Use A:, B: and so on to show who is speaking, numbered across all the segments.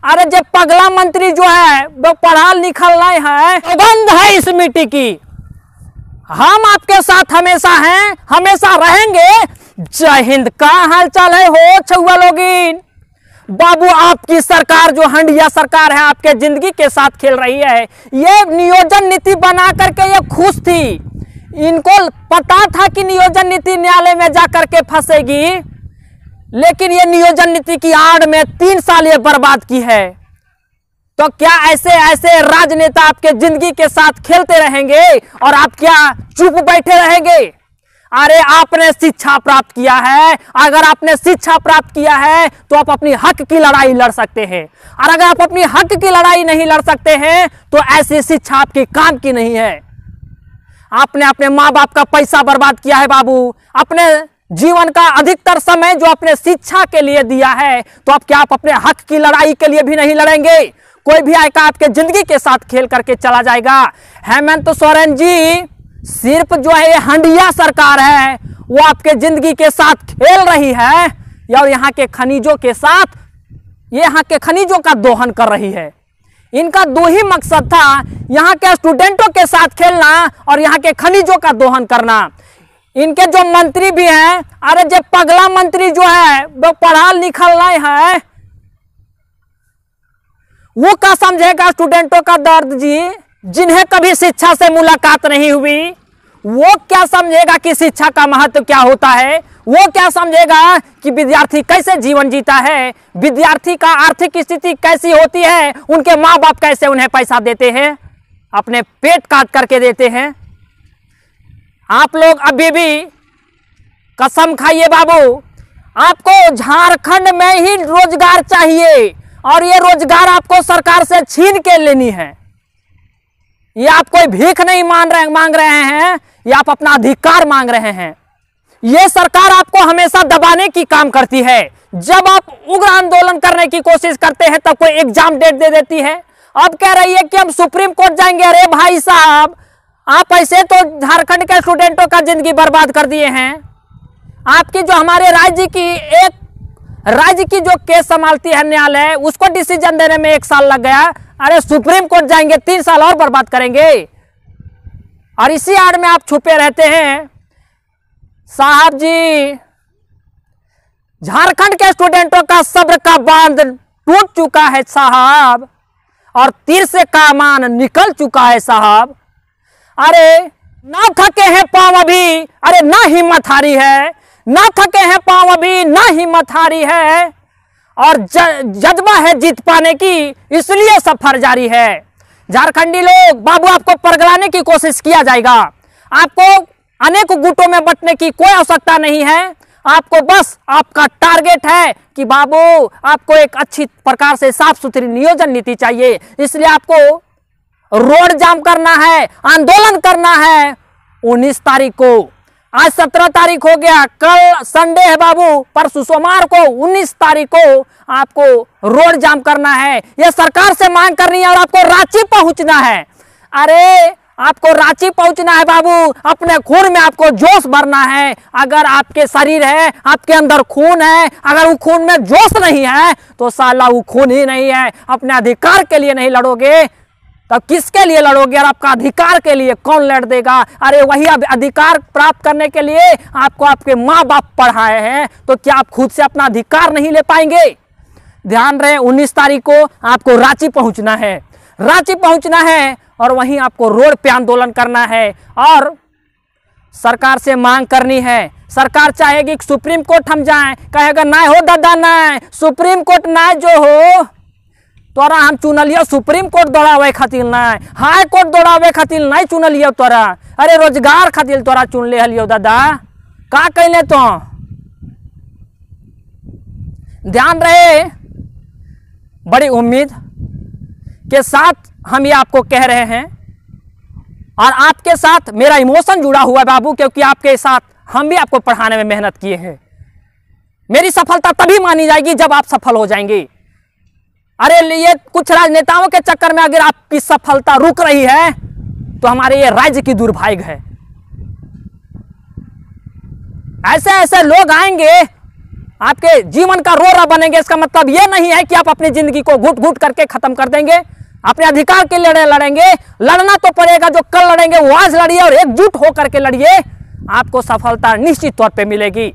A: अरे जब पगला मंत्री जो है वो पढ़ा लिखल नहीं है, बंद है इस मिट्टी की। हम आपके साथ हमेशा हैं, हमेशा रहेंगे। जय हिंद। का हाल चाल है हो छुआ लोगिन? बाबू आपकी सरकार जो हंडिया सरकार है आपके जिंदगी के साथ खेल रही है। ये नियोजन नीति बना करके ये खुश थी, इनको पता था कि नियोजन नीति न्यायालय में जाकर के फंसेगी, लेकिन ये नियोजन नीति की आड़ में 3 साल ये बर्बाद की है। तो क्या ऐसे ऐसे राजनेता आपके जिंदगी के साथ खेलते रहेंगे और आप क्या चुप बैठे रहेंगे? अरे आपने शिक्षा प्राप्त किया है, अगर आपने शिक्षा प्राप्त किया है तो आप अपनी हक की लड़ाई लड़ सकते हैं, और अगर आप अपनी हक की लड़ाई नहीं लड़ सकते हैं तो ऐसी शिक्षा आपके काम की नहीं है। आपने अपने माँ बाप का पैसा बर्बाद किया है बाबू, अपने जीवन का अधिकतर समय जो अपने शिक्षा के लिए दिया है, तो अब क्या आप अपने हक की लड़ाई के लिए भी नहीं लड़ेंगे? कोई भी आएगा आपके जिंदगी के साथ खेल करके चला जाएगा। हेमंत सोरेन जी, सिर्फ जो है ये हंडिया सरकार है वो आपके जिंदगी के साथ खेल रही है, और यहाँ के खनिजों के साथ, ये यहाँ के खनिजों का दोहन कर रही है। इनका 2 ही मकसद था, यहाँ के स्टूडेंटों के साथ खेलना और यहाँ के खनिजों का दोहन करना। इनके जो मंत्री भी हैं, अरे जब पगला मंत्री जो है वो पढ़ा लिखल नहीं है, वो क्या समझेगा स्टूडेंटों का दर्द जी? जिन्हें कभी शिक्षा से मुलाकात नहीं हुई, वो क्या समझेगा कि शिक्षा का महत्व क्या होता है? वो क्या समझेगा कि विद्यार्थी कैसे जीवन जीता है, विद्यार्थी का आर्थिक स्थिति कैसी होती है, उनके माँ बाप कैसे उन्हें पैसा देते हैं, अपने पेट काट करके देते हैं। आप लोग अभी भी कसम खाइए बाबू, आपको झारखंड में ही रोजगार चाहिए, और ये रोजगार आपको सरकार से छीन के लेनी है। ये आप कोई भीख नहीं मांग रहे हैं, ये आप अपना अधिकार मांग रहे हैं। ये सरकार आपको हमेशा दबाने की काम करती है। जब आप उग्र आंदोलन करने की कोशिश करते हैं तब कोई एग्जाम डेट दे देती है। अब कह रही है कि हम सुप्रीम कोर्ट जाएंगे। अरे भाई साहब, आप ऐसे तो झारखंड के स्टूडेंटों का जिंदगी बर्बाद कर दिए हैं। आपकी जो हमारे राज्य की जो केस संभालती है न्यायालय, उसको डिसीजन देने में 1 साल लग गया। अरे सुप्रीम कोर्ट जाएंगे, 3 साल और बर्बाद करेंगे, और इसी आड़ में आप छुपे रहते हैं। साहब जी, झारखंड के स्टूडेंटों का सब्र का बांध टूट चुका है साहब, और तीर से कमान निकल चुका है साहब। अरे ना थके हैं पांव अभी, अरे ना हिम्मत हारी है, ना थके हैं पांव अभी, ना हिम्मत हारी है, और जज्बा है जीत पाने की, इसलिए सफर जारी है। झारखंडी लोग, बाबू आपको परगलाने की कोशिश किया जाएगा। आपको अनेक गुटों में बंटने की कोई आवश्यकता नहीं है। आपको बस आपका टारगेट है कि बाबू आपको एक अच्छी प्रकार से साफ सुथरी नियोजन नीति चाहिए, इसलिए आपको रोड जाम करना है, आंदोलन करना है 19 तारीख को। आज 17 तारीख हो गया, कल संडे है बाबू, परसों सोमवार को 19 तारीख को आपको रोड जाम करना है। यह सरकार से मांग करनी है, और आपको रांची पहुंचना है। अरे आपको रांची पहुंचना है बाबू, अपने खून में आपको जोश भरना है। अगर आपके शरीर है, आपके अंदर खून है, अगर वो खून में जोश नहीं है तो साला वो खून ही नहीं है। अपने अधिकार के लिए नहीं लड़ोगे तो किसके लिए लड़ोगे? और आपका अधिकार के लिए कौन लड़ देगा? अरे वही अधिकार प्राप्त करने के लिए आपको आपके माँ बाप पढ़ाए हैं, तो क्या आप खुद से अपना अधिकार नहीं ले पाएंगे? ध्यान रहे, 19 तारीख को आपको रांची पहुंचना है, रांची पहुंचना है, और वहीं आपको रोड पे आंदोलन करना है और सरकार से मांग करनी है। सरकार चाहेगी कि सुप्रीम कोर्ट हम जाएं, कहेगा ना हो दादा ना, सुप्रीम कोर्ट ना जो हो तोरा हम चुनलियो सुप्रीम कोर्ट दौड़ावे खातिर ना, हाई कोर्ट दौड़ावे खातिर नहीं चुनलियो तोरा। अरे रोजगार खातिर तोरा चुन ले हलियो दादा, का कहले तो? ध्यान रहे, बड़ी उम्मीद के साथ हम ये आपको कह रहे हैं, और आपके साथ मेरा इमोशन जुड़ा हुआ है बाबू, क्योंकि आपके साथ हम भी आपको पढ़ाने में मेहनत किए हैं। मेरी सफलता तभी मानी जाएगी जब आप सफल हो जाएंगे। अरे ये कुछ राजनेताओं के चक्कर में अगर आपकी सफलता रुक रही है तो हमारे ये राज्य की दुर्भाग्य है। ऐसे ऐसे लोग आएंगे आपके जीवन का रोरा बनेंगे। इसका मतलब ये नहीं है कि आप अपनी जिंदगी को घुट घुट करके खत्म कर देंगे। अपने अधिकार के लिए लड़ेंगे, लड़ना तो पड़ेगा। जो कल लड़ेंगे वो आज लड़िए और एकजुट होकर के लड़िए, आपको सफलता निश्चित तौर पे मिलेगी।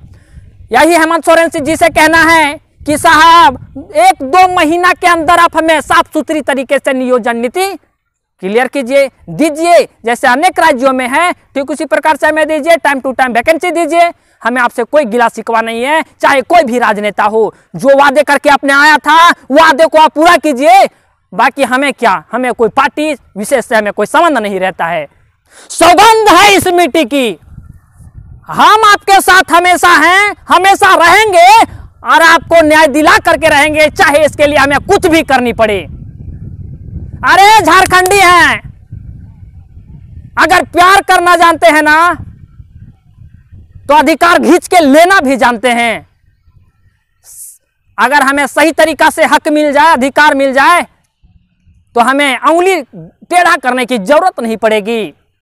A: यही हेमंत सोरेन जी से कहना है कि साहब 1-2 महीना के अंदर आप हमें साफ सुथरी तरीके से नियोजन नीति क्लियर कीजिए, दीजिए। जैसे अनेक राज्यों में है ठीक उसी प्रकार से हमें दीजिए। टाइम टू टाइम वैकेंसी दीजिए। हमें आपसे कोई गिला शिकवा नहीं है, चाहे कोई भी राजनेता हो। जो वादे करके आपने आया था वादे को आप पूरा कीजिए। बाकी हमें क्या, हमें कोई पार्टी विशेष से हमें कोई संबंध नहीं रहता है। सौगंध है इस मिट्टी की, हम आपके साथ हमेशा हैं, हमेशा रहेंगे और आपको न्याय दिला करके रहेंगे, चाहे इसके लिए हमें कुछ भी करनी पड़े। अरे झारखंडी हैं, अगर प्यार करना जानते हैं ना तो अधिकार खींच के लेना भी जानते हैं। अगर हमें सही तरीका से हक मिल जाए, अधिकार मिल जाए तो हमें उंगली टेढ़ा करने की जरूरत नहीं पड़ेगी।